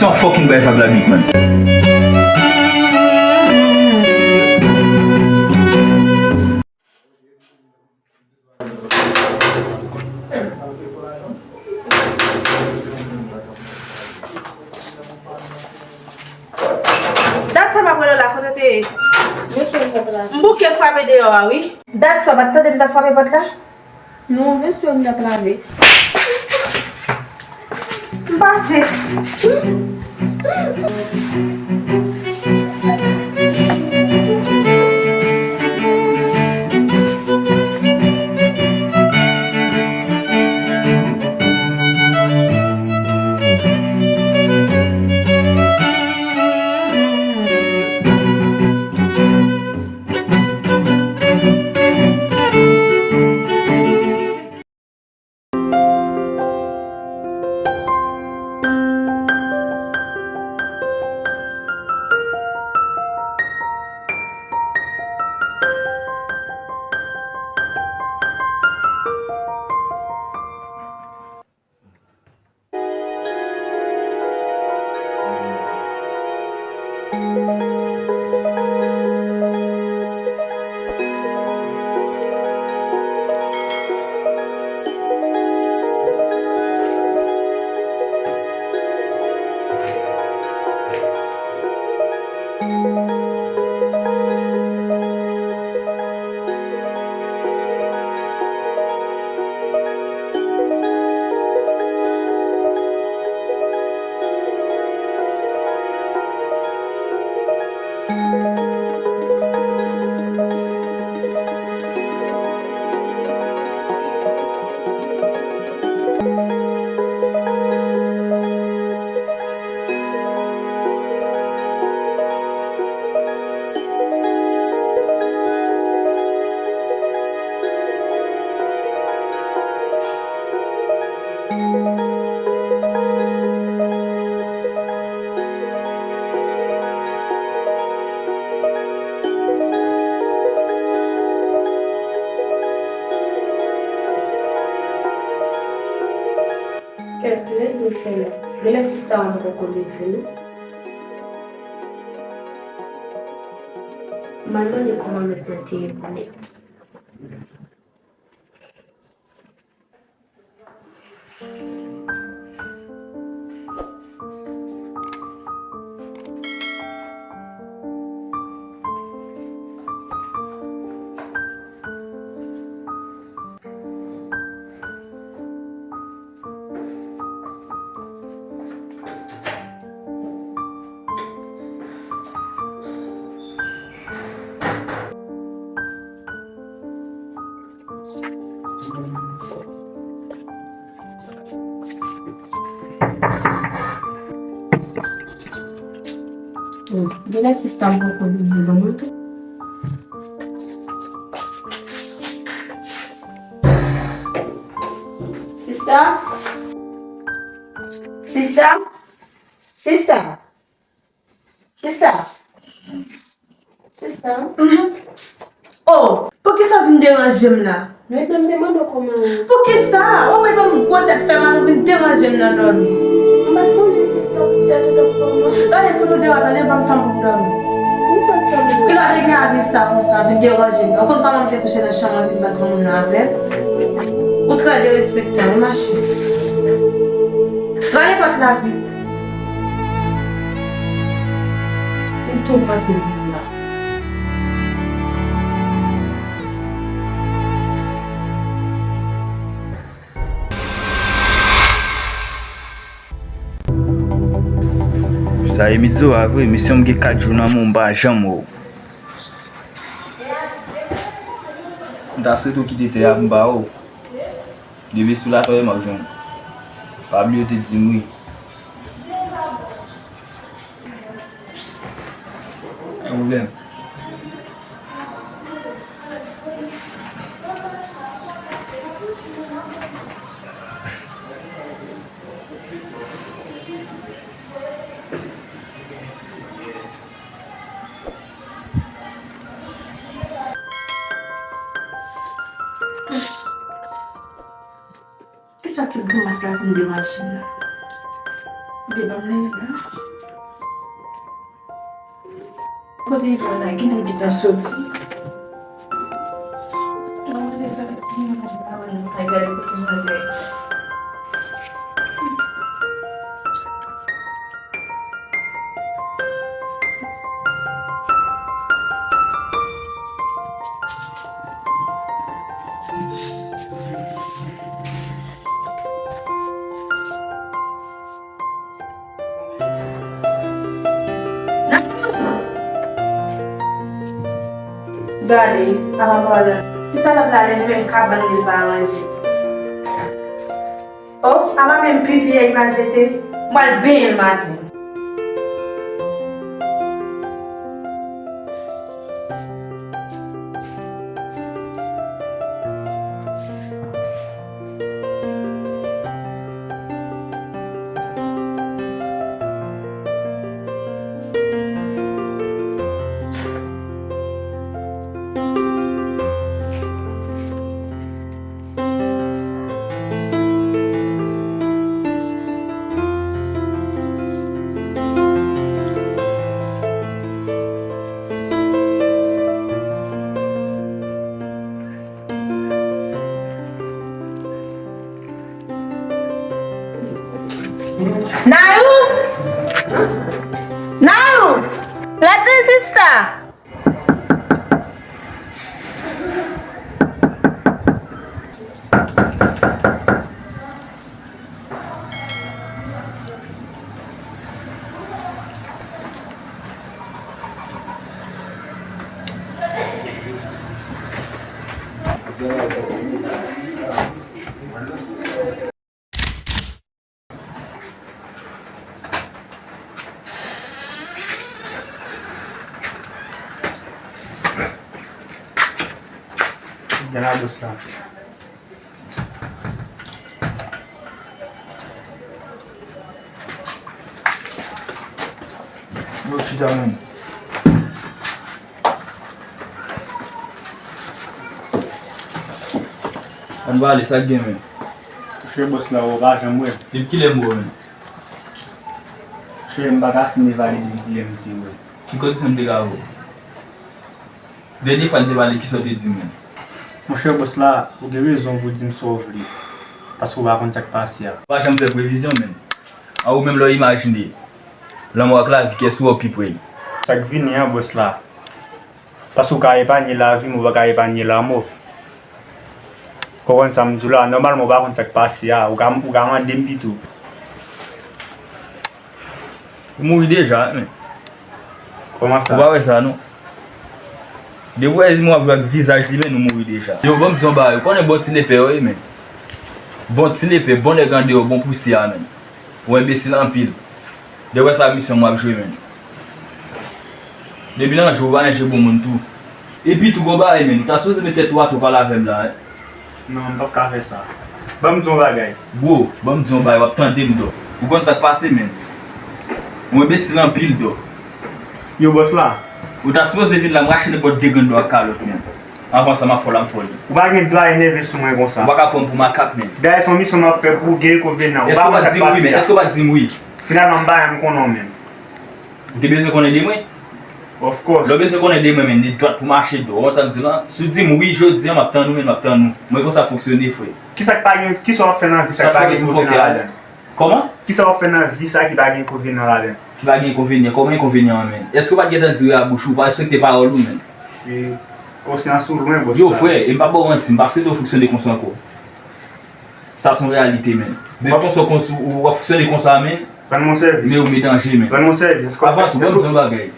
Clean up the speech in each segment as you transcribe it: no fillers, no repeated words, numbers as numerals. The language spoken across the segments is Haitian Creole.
c'est un fucking bail avec la big man. Dat sa mwen la kote te. Mbouke fwape de yo a, oui? Dat sa bat tade mta fwape bat la? Non, vè sou mda plave. Mbase. Lei do filho. Ele assistava com o filho. Mas não é como eu tinha tempo. Ele assistava com o filho muito. Sister? Sister? Sister? Sister? Sister? Oh, por que ça vient me déranger là? Não, eu me demando como... Por que ça? Oh, mais pas me boire tête faire mal, vient déranger là dormir. Mas como é que você tá de toda forma? Quand les photos de attendez, pas me temps pour dormir. Não tá falando. Que là, les gars vivent ça comme ça, vient déranger. On compte pas me faire coucher dans la chambre, vient battre comme on a fait. Ou très respectant, machin. Là, il n'y a pas que la vie. Il tombe pas de vie là. Ça émission avec mission me 4 jours dans mon bar jambe. D'après tout qui était à Mbao. Levé sous la toile m'a joint. Pas oublier te dire oui. Un problème. Qu'est-ce que tu grimaces là pour me déranger là? Dia bamleva. Kote hivyo na gina kita soti. Naomba sana kini majinawa na haigari kutumaze. Gale, ababala. Sisa la blale ni men kaban li ba manje. Oh, ama men pipi ay majete. Mal ben matin. Nayu! Nayu! Let's see, sister. Janaab Usman. Look, sit down, man. An ba ale sak gen men? Che boss la ou rajan mwen. Dip ki lem bo men? Che mbaga fini valide ki lem ti mwen. Ki kote se mte ga ou? Deni fan te vali ki sote di men? Mon cher boss la, ou ge rezon vous di m sovli. Parce ou va kontak pasi ya. Ba jam fè prevision men? A ou menm lo imagine l'an wak la vi kes ou pipwe. Sak vini ya boss la. Parce ou ka epanye la vi, mou va ka epanye la mo. Kokon sa mzou la, normal mou va kontak pasi ya. Ou ga man dem pitou. Ou mouri deja men? Koman Ou sa? ba we sa nou? De wè zi mou avwak visaj li men nou mouri deja. Yo bon mzon ba, yo konen bon ti lepe yo men. Bon ti lepe, bon le gande yo, bon pousi ya men. Ou embesil an pil. De wè sa misyon mou avjwe men. De bilan jou ba enje bon moun tou. E pi tou go ba men, nou ta souze me tet wak tou pala avem la. Non, mbap ka fe sa. Ba mzon bagay. Bro, bon mzon ba, wap tande mdo. Ou kon sak pase men. Ou embesil an pil do. Yo boss la, Ou ta suppose vin la mwache ne bot degen do ak kalot men. Avan sa ma fol an fol. ou ba gen dla eneve sou mwen kon sa. Ou baka pon pou ma kap men. Gaye son misyon ma fe pou gey ko ven nan. Ou Esko ba bat kontak di moui pasi men? ya. Esko bat di moui? Finalement ba yam konon men. Ou te bezwe konen di moui? Of course. Lo bezwe konen di moui men, ni dot pou mache do. Ou sa mdi lan, sou di moui, jodi an map tan nou men, map tan nou. Mwen kon sa foksyone fwe. Ki sa fè nan vi sa ki pa gen kou ven nan la den? Koman? Ki sa fè nan vi sa ki pa gen kou ven nan la den? Ki ba gen konvenyen, koman konvenyen men? Esko bat gen tan dire a bouchou, pa respekte parol ou men? Konsyans sou lwen boss. Yo fwe, e mpa bo ranti, mpa se do foksyone konsan ko. Sa son realite men. De kon so konsou, ou wap foksyone konsan men, Ven mon servis. me ou me danje men. Ven mon servis. Avant tout, bon mzon bagay.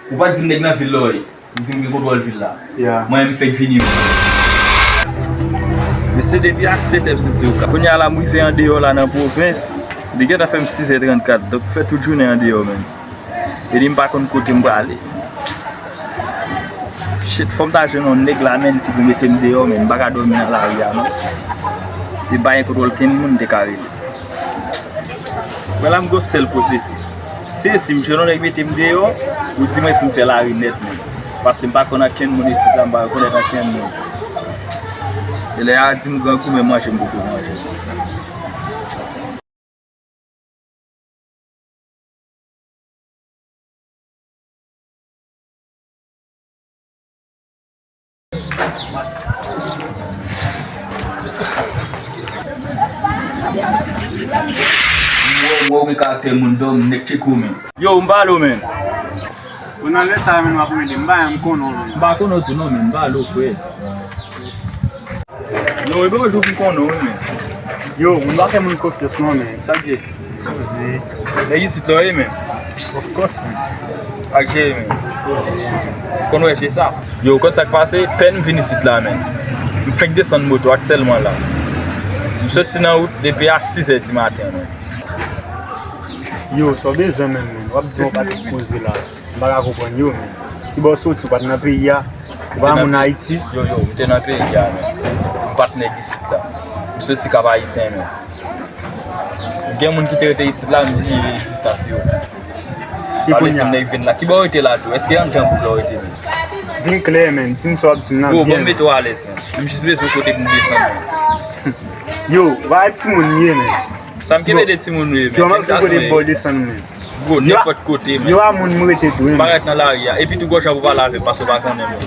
Ou pa di mdek nan vil loy, di mge kodwal vil la. Ya. Mwen mi fek vini men. Mese depi a 7 se ti ou ka. Konya la mwi fe yon deyo la nan provins, de gen ta fem 6:34, dok fe tout jounen yon deyo men. E di mpa kon kote mbra ale. Shit, fom ta jenon neg la men ki di mette mdeyo men, baka domi nan la riya non. Di bayen kodwal ken moun de kare li. Well, I'm go sell possesses. Se si mjenon ek mette mdeyo, ou di mwen si mfe la ri net men. Pase mpa kon a ken moun esi tan ba, kon et a ken moun. Ele a di mga kou men manje mbo kou manje. Wow, me karakter moun dom nek chekou men. Yo, mbalo men. Ou nan lè sa men wap wè mba yon konon men. Mba konon tou non men, mbalo fwe. Yo, e bon jou pou konon men. Yo, mba ke moun kofyes non men. Sakye. Ozi. Le yi sit lo e men. Of course men. Akje men. Konon e che sa. Yo, kon sak pase, pen vini sit la men. M fek desan moto akselman la. M soti nan wout depi a 6 eti maten men. Yo, so bezwen men men. Wap di yon pati kouze la. Mbaga kopon yo men. Ki bo soti pat nan peyi ya. Wap moun Haiti. Yo, mte nan peyi ya men. M patne ki sit la. M soti kaba isen men. Gen moun ki te rete isit la, m di resistasyon. Salwe tim nek ven la. Ki bo rete la tou? Eske yon jan pou la rete men? Vin kler men. Tim so ap tim nan Yo, bien. bon meto ales men. M jisbe sou kote pou m desan men. Yo, wap ti moun nye men. Sa m kebe de timoun we men. Yo wap ti kote boy desan men. Go, nepot kote men. Yo wap moun mwete tou men. Baret nan la ria. Epi tou gosha pou pa lave, paso baka men men.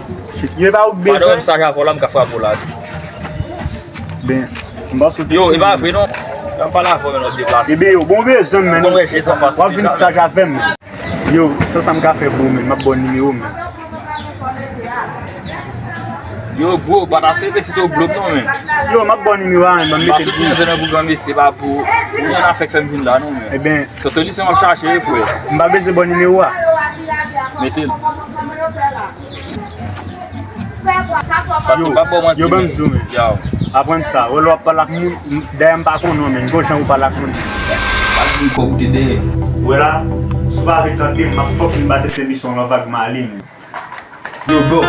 Yo ba ouk Pado bezwen. m saja fola m ka fra pou lave. Ben, mba sou Yo, e ba vwe non? Yon pa la fò men op deplase. Ebe yo, bon bezwen men. Bon weche sa fason. Wap vin saj avem men. Yo, sa sam ka fe pou men. Map bon nime yo men. Yo, bro, bata se pe si tou blok non men. Yo, map bon nime yo an. Mba Pase mette ti yon jene pou gambe se ba pou. Yon an fek fem vin la non men. E ben, So solisyon wap chache e fwe. mba beze bon nime yo a. Metel. Pase ba pou manti yo ben men. mzou men. Yaw. Apren sa, wol wap palak moun. Dayam pa konon men. Goshan wap palak moun. Pase yon kou de de. Wela, sou pa retante, map fokin bate te misyon la vag ma alin men. Yo, bro.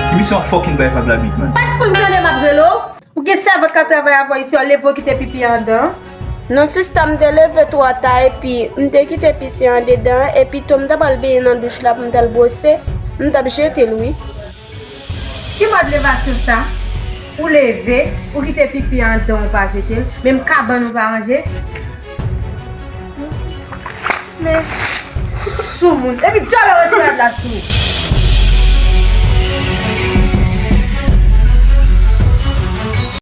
Ki misyon fucking bay fag la bit man. Pas pou m dene mak velo? Ou gen servet ka travay avoy si yo levo ki te pipi an dan? Non sistem de leve 3 ta epi mte kite pisi an dedan epi to mta balbe nan douche la pou mta bose mta jete lui. Ki mod levasyon sa? Ou leve, ou ki te pipi an dan ou pa jetel, menm kaban ou pa anje? Men, sou moun, epi djol ou retirat la sou.